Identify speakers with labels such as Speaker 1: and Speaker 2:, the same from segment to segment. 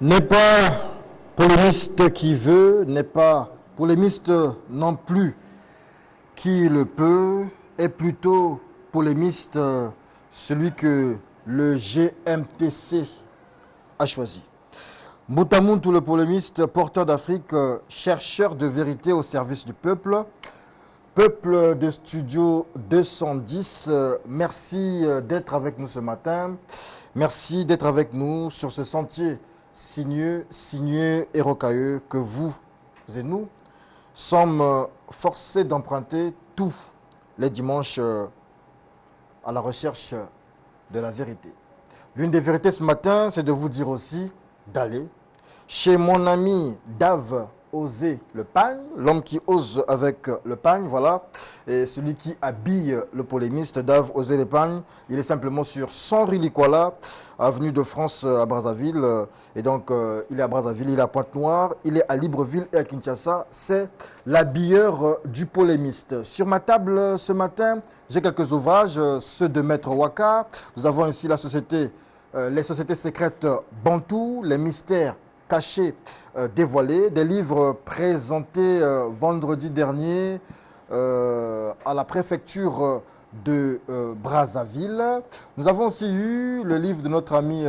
Speaker 1: n'est pas polémiste qui veut, n'est pas polémiste non plus qui le peut, est plutôt polémiste celui que le GMTC a choisi. Moutamountou, le polémiste, porteur d'Afrique, chercheur de vérité au service du peuple. Peuple de Studio 210, merci d'être avec nous ce matin. Merci d'être avec nous sur ce sentier sinueux et rocailleux que vous et nous sommes forcés d'emprunter tous les dimanches à la recherche de la vérité. L'une des vérités ce matin, c'est de vous dire aussi d'aller chez mon ami Dave Osé le pagne, l'homme qui ose avec le pagne, voilà, et celui qui habille le polémiste, Dave Osé le pagne, il est simplement sur 100 rue Likwala, avenue de France à Brazzaville, et donc il est à Brazzaville, il est à Pointe-Noire, il est à Libreville et à Kinshasa, c'est l'habilleur du polémiste. Sur ma table ce matin, j'ai quelques ouvrages, ceux de Maître Waka, nous avons ici la société, les sociétés secrètes Bantou, les mystères cachés, dévoilés, des livres présentés vendredi dernier à la préfecture de Brazzaville. Nous avons aussi eu le livre de notre ami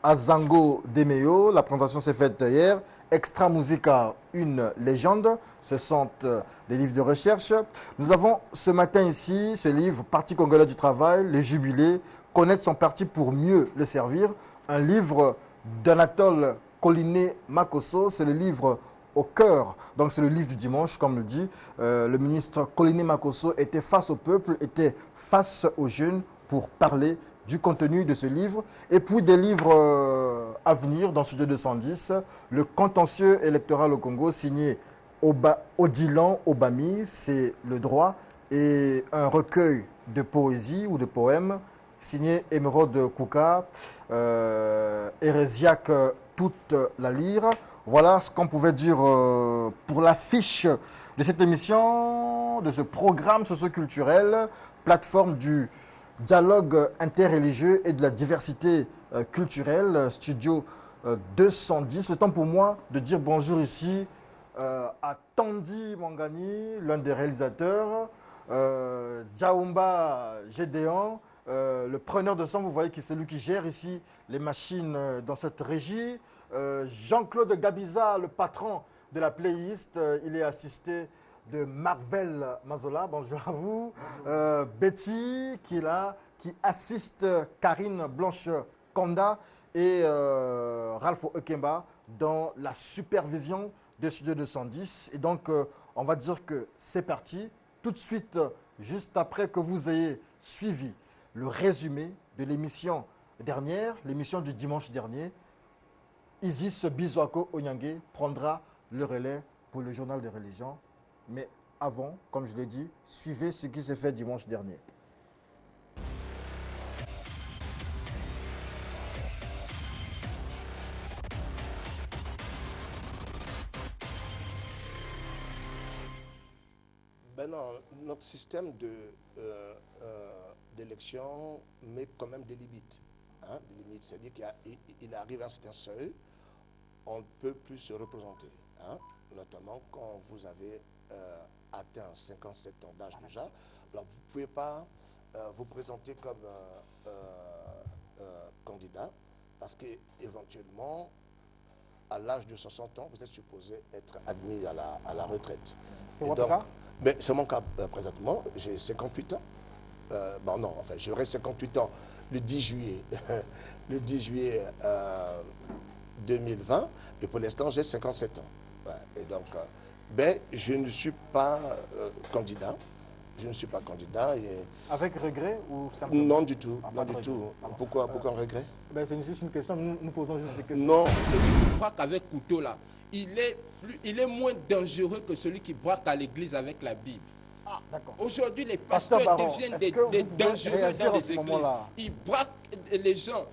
Speaker 1: Azango Demeyo. La présentation s'est faite hier. Extra Musica, une légende. Ce sont des livres de recherche. Nous avons ce matin ici ce livre, Parti congolais du travail, les jubilés, connaître son parti pour mieux le servir. Un livre d'Anatole Coliné Makosso, c'est le livre au cœur, donc c'est le livre du dimanche, comme le dit. Le ministre Coliné Makosso était face au peuple, était face aux jeunes pour parler du contenu de ce livre. Et puis des livres à venir dans Studio 210, le contentieux électoral au Congo, signé Odilan Obami, c'est le droit, et un recueil de poésie ou de poèmes, signé Émeraude Kouka, hérésiaque toute la lyre. Voilà ce qu'on pouvait dire pour l'affiche de cette émission, de ce programme socioculturel, plateforme du dialogue interreligieux et de la diversité culturelle, Studio 210. Le temps pour moi de dire bonjour ici à Tandy Mangani, l'un des réalisateurs, Djaoumba Gédéon, le preneur de son, vous voyez, qui est celui qui gère ici les machines dans cette régie. Jean-Claude Gabiza, le patron de la playlist, il est assisté de Marvel Mazola, bonjour à vous. Betty, qui est là, qui assiste Karine Blanche-Konda et Ralph Ekemba dans la supervision de Studio 210. Et donc, on va dire que c'est parti. Tout de suite, juste après que vous ayez suivi le résumé de l'émission dernière, l'émission du dimanche dernier, Isis Bizouako Onyangue prendra le relais pour le journal des religions. Mais avant, comme je l'ai dit, suivez ce qui s'est fait dimanche dernier.
Speaker 2: Ben non, notre système d'élection met quand même des limites. Hein, des limites, c'est-à-dire qu'il arrive à un certain seuil, on ne peut plus se représenter. Hein, notamment quand vous avez atteint 57 ans d'âge déjà. Alors vous ne pouvez pas vous présenter comme candidat parce qu'éventuellement, à l'âge de 60 ans, vous êtes supposé être admis à la retraite.
Speaker 1: C'est votre cas?
Speaker 2: C'est mon cas présentement. J'ai 58 ans. Bon, non, enfin, j'aurai 58 ans le 10 juillet, le 10 juillet 2020. Et pour l'instant, j'ai 57 ans. Ouais, et donc, je ne suis pas candidat. Je ne suis pas candidat. Et...
Speaker 1: Avec regret ou simplement?
Speaker 2: Non du tout. Non du tout. Pourquoi un regret?
Speaker 1: C'est juste une question. Nous posons juste des questions.
Speaker 2: Non.
Speaker 3: Celui qui braque avec couteau là, il est moins dangereux que celui qui braque à l'église avec la Bible.
Speaker 1: Ah, d'accord.
Speaker 3: Aujourd'hui, les pasteurs deviennent des dangereux dans les églises. Ils braquent les gens.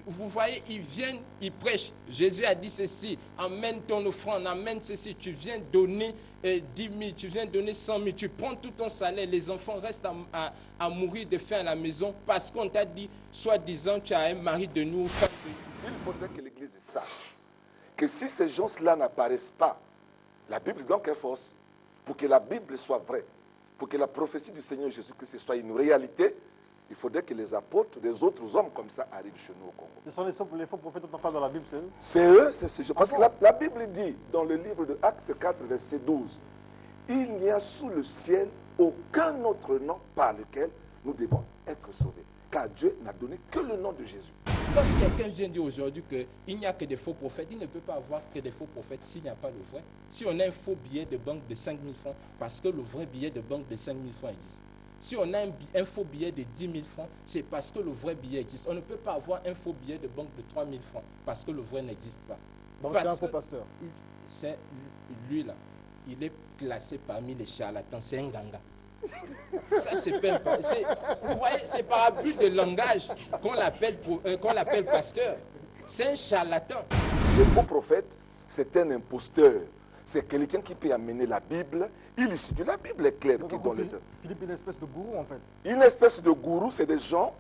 Speaker 3: Vous voyez, ils viennent, ils prêchent. Jésus a dit ceci, amène ton offrande, amène ceci. Tu viens donner 10 000, tu viens donner 100 000, tu prends tout ton salaire. Les enfants restent à mourir de faim à la maison parce qu'on t'a dit, soi-disant, tu as un mari de nous, femme de nous.
Speaker 2: Il faudrait que l'Église sache que si ces gens-là n'apparaissent pas, la Bible donc est fausse. Pour que la Bible soit vraie, pour que la prophétie du Seigneur Jésus-Christ soit une réalité, il faudrait que les apôtres, des autres hommes comme ça arrivent chez nous au Congo.
Speaker 1: Ce sont les faux prophètes dont on parle dans la Bible, c'est eux?
Speaker 2: C'est eux, c'est ces gens. Parce que la Bible dit, dans le livre de Actes 4, verset 12, « Il n'y a sous le ciel aucun autre nom par lequel nous devons être sauvés. Car Dieu n'a donné que le nom de Jésus. »
Speaker 3: Quand quelqu'un vient dire aujourd'hui qu'il n'y a que des faux prophètes, il ne peut pas avoir que des faux prophètes s'il n'y a pas le vrai. Si on a un faux billet de banque de 5 000 francs, parce que le vrai billet de banque de 5 000 francs existe. Si on a un faux billet de 10 000 francs, c'est parce que le vrai billet existe. On ne peut pas avoir un faux billet de banque de 3 000 francs, parce que le vrai n'existe pas.
Speaker 1: Donc c'est un faux pasteur.
Speaker 3: C'est lui là, il est classé parmi les charlatans, c'est un ganga. Ça, c'est pas. Vous voyez, c'est par abus de langage qu'on l'appelle pasteur. C'est un charlatan.
Speaker 2: Le faux prophète, c'est un imposteur. C'est quelqu'un qui peut amener la Bible. Il étudie la Bible est claire.
Speaker 1: Donc,
Speaker 2: qui donne
Speaker 1: Philippe est une espèce de gourou en fait.
Speaker 2: Une espèce de gourou, c'est des gens,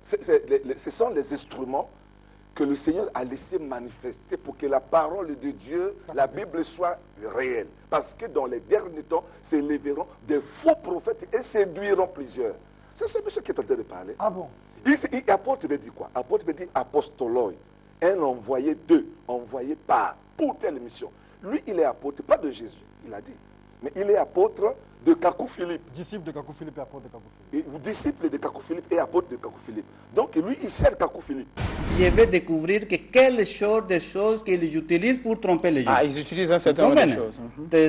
Speaker 2: ce sont les instruments que le Seigneur a laissé manifester pour que la parole de Dieu, la Bible soit réelle. Parce que dans les derniers temps, s'élèveront des faux prophètes et séduiront plusieurs. C'est ce monsieur qui est en train de parler.
Speaker 1: Ah bon?
Speaker 2: Apôtre veut dire quoi? Apôtre veut dire apostoloi. Un envoyé d'eux, envoyé par, pour telle mission. Lui, il est apôtre, pas de Jésus, il a dit. Mais il est apôtre de Kakou Philippe.
Speaker 1: Disciple de Kakou Philippe et apôtre de Kakou Philippe.
Speaker 2: Disciple de Kakou Philippe et apôtre de Kakou Philippe. Donc lui, il sert Kakou Philippe.
Speaker 4: Je vais découvrir que quelles sont des choses qu'ils utilisent pour tromper les gens.
Speaker 5: Ah, ils utilisent un certain nombre de choses.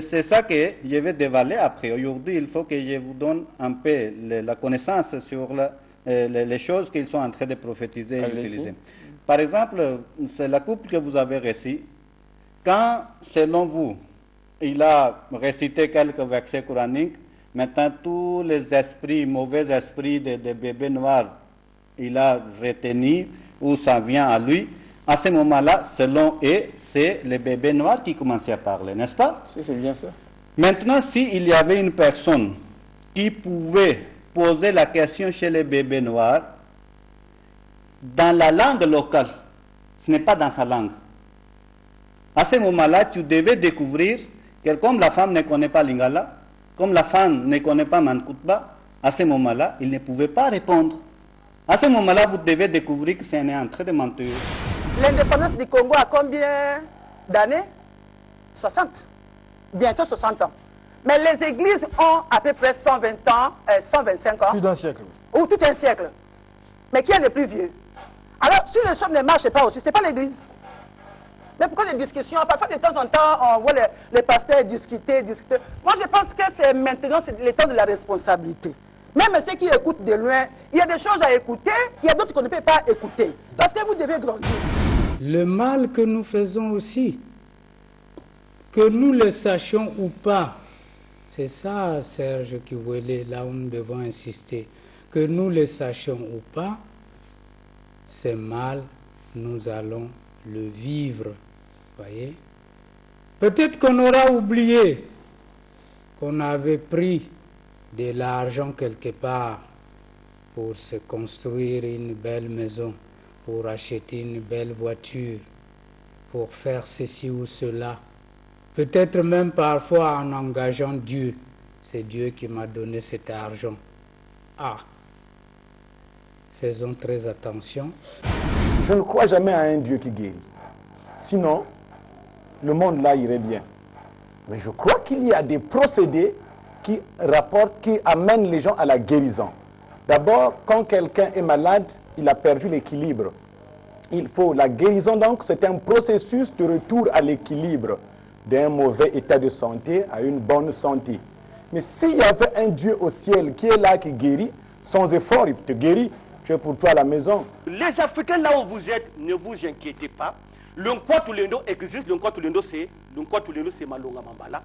Speaker 4: C'est ça que je vais dévaler après. Aujourd'hui, il faut que je vous donne un peu la connaissance sur les choses qu'ils sont en train de prophétiser et utiliser. Par exemple, c'est la coupe que vous avez reçue. Quand, selon vous, il a récité quelques versets coraniques, maintenant tous les esprits, mauvais esprits des bébés noirs, il a retenu ou ça vient à lui. À ce moment-là, selon eux, c'est les bébés noirs qui commençaient à parler, n'est-ce pas?
Speaker 5: Si, c'est bien ça.
Speaker 4: Maintenant, s'il y avait une personne qui pouvait poser la question chez les bébés noirs, dans la langue locale, ce n'est pas dans sa langue. À ce moment-là, tu devais découvrir que comme la femme ne connaît pas Lingala, comme la femme ne connaît pas Mankutba, à ce moment-là, il ne pouvait pas répondre. À ce moment-là, vous devez découvrir que c'est en train de mentir.
Speaker 6: L'indépendance du Congo a combien d'années? 60. Bientôt 60 ans. Mais les églises ont à peu près 120 ans, 125 ans.
Speaker 1: Plus d'un siècle.
Speaker 6: Ou tout un siècle. Mais qui est le plus vieux? Alors, si les choses ne marchent pas aussi, ce n'est pas l'église. Mais pourquoi des discussions? Parfois, de temps en temps, on voit les pasteurs discuter. Moi, je pense que c'est maintenant le temps de la responsabilité. Même ceux qui écoutent de loin, il y a des choses à écouter, il y a d'autres qu'on ne peut pas écouter. Parce que vous devez grandir.
Speaker 7: Le mal que nous faisons aussi, que nous le sachions ou pas, c'est ça, Serge, qui voulait, là où nous devons insister. Que nous le sachions ou pas, c'est mal, nous allons le vivre. Voyez? Peut-être qu'on aura oublié qu'on avait pris de l'argent quelque part pour se construire une belle maison, pour acheter une belle voiture, pour faire ceci ou cela. Peut-être même parfois en engageant Dieu. C'est Dieu qui m'a donné cet argent. Ah, faisons très attention.
Speaker 5: Je ne crois jamais à un Dieu qui guérit. Sinon, le monde là irait bien. Mais je crois qu'il y a des procédés qui rapportent, qui amènent les gens à la guérison. D'abord, quand quelqu'un est malade, il a perdu l'équilibre. Il faut la guérison, donc, c'est un processus de retour à l'équilibre d'un mauvais état de santé à une bonne santé. Mais s'il y avait un Dieu au ciel qui est là, qui guérit, sans effort, il te guérit. Tu es pour toi à la maison.
Speaker 8: Les Africains, là où vous êtes, ne vous inquiétez pas. Le Nkwa Tulendo existe. Le Nkwa Tulendo, c'est Malonga Mambala.